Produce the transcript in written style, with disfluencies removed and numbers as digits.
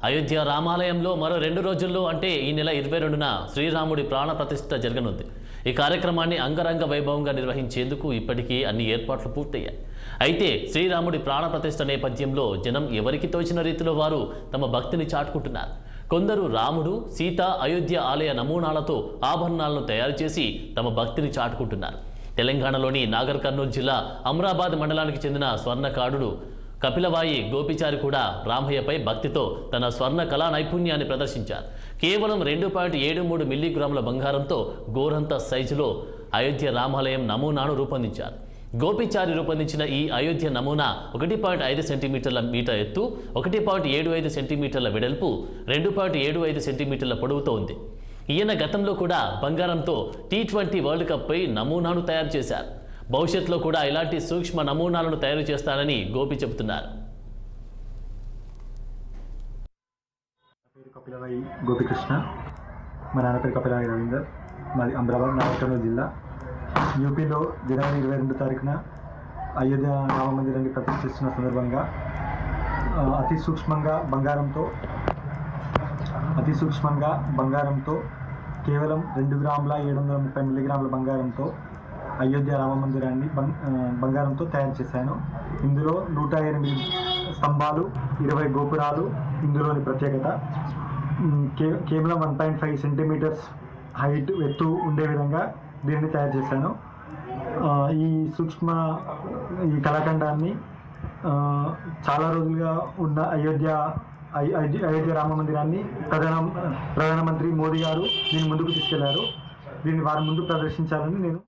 అయోధ్య రామాలయంలో మరో 2 రోజుల్లో అంటే ఈ నెల 22న శ్రీరాముడి ప్రాణ ప్రతిష్ఠ జరగనుంది. ఈ కార్యక్రమాన్ని అంగరంగ వైభవంగా నిర్వహించేందుకు ఇప్పటికీ అన్ని ఏర్పాట్లు పూర్తయ్యాయి. అయితే శ్రీరాముడి ప్రాణ ప్రతిష్ఠ నేపథ్యంలో జనం ఎవరికి తోచిన రీతిలో వారు తమ భక్తిని చాటుకుంటున్నారు. కొందరు రాముడు, సీత, అయోధ్య ఆలయ నమూనాలతో ఆభరణాలను తయారు చేసి తమ భక్తిని చాటుకుంటున్నారు. తెలంగాణలోని నాగర్ కర్నూలు జిల్లా అమ్రాబాద్ మండలానికి చెందిన స్వర్ణకారుడు కపిలవాయి గోపిచారి కూడా రామయ్యపై భక్తితో తన స్వర్ణ కళా నైపుణ్యాన్ని ప్రదర్శించారు. కేవలం 2.73 మిల్లీగ్రాముల బంగారంతో గోరంత సైజులో అయోధ్య రామాలయం నమూనాను రూపొందించారు. గోపిచారి రూపొందించిన ఈ అయోధ్య నమూనా 1.5 సెంటీమీటర్ల మీటర్ ఎత్తు, 1.75 సెంటీమీటర్ల వెడల్పు, 2.75 సెంటీమీటర్ల పొడవుతో ఉంది. ఈయన గతంలో కూడా బంగారంతో T20 వరల్డ్ కప్పై నమూనాను తయారు చేశారు. భవిష్యత్తులో కూడా ఇలాంటి సూక్ష్మ నమూనాలను తయారు చేస్తారని గోపి చెబుతున్నారు. కపిలవాయి గోపికృష్ణ, మా నాన్న పేరు కపిలవాయి రవీందర్, మాది అమ్రాబాద్ నాగర్ కర్నూలు జిల్లా. యూపీలో జనవరి 22 తారీఖున అయోధ్య రామ మందిరాన్ని ప్రతిష్ఠిస్తున్న సందర్భంగా అతి సూక్ష్మంగా బంగారంతో కేవలం 2 గ్రాముల 730 మిల్లీగ్రాముల బంగారంతో అయోధ్య రామ మందిరాన్ని బంగారంతో తయారు చేశాను. ఇందులో 108 స్తంభాలు, 20 గోపురాలు ఇందులోని ప్రత్యేకత. కేవలం 1.5 సెంటీమీటర్స్ హైట్ ఎత్తు ఉండే విధంగా దీన్ని తయారు చేశాను. ఈ కళాఖండాన్ని చాలా రోజులుగా ఉన్న అయోధ్య రామ మందిరాన్ని ప్రధానమంత్రి మోదీ గారు దీన్ని ముందుకు తీసుకెళ్లారు. దీన్ని వారి ముందు ప్రదర్శించాలని నేను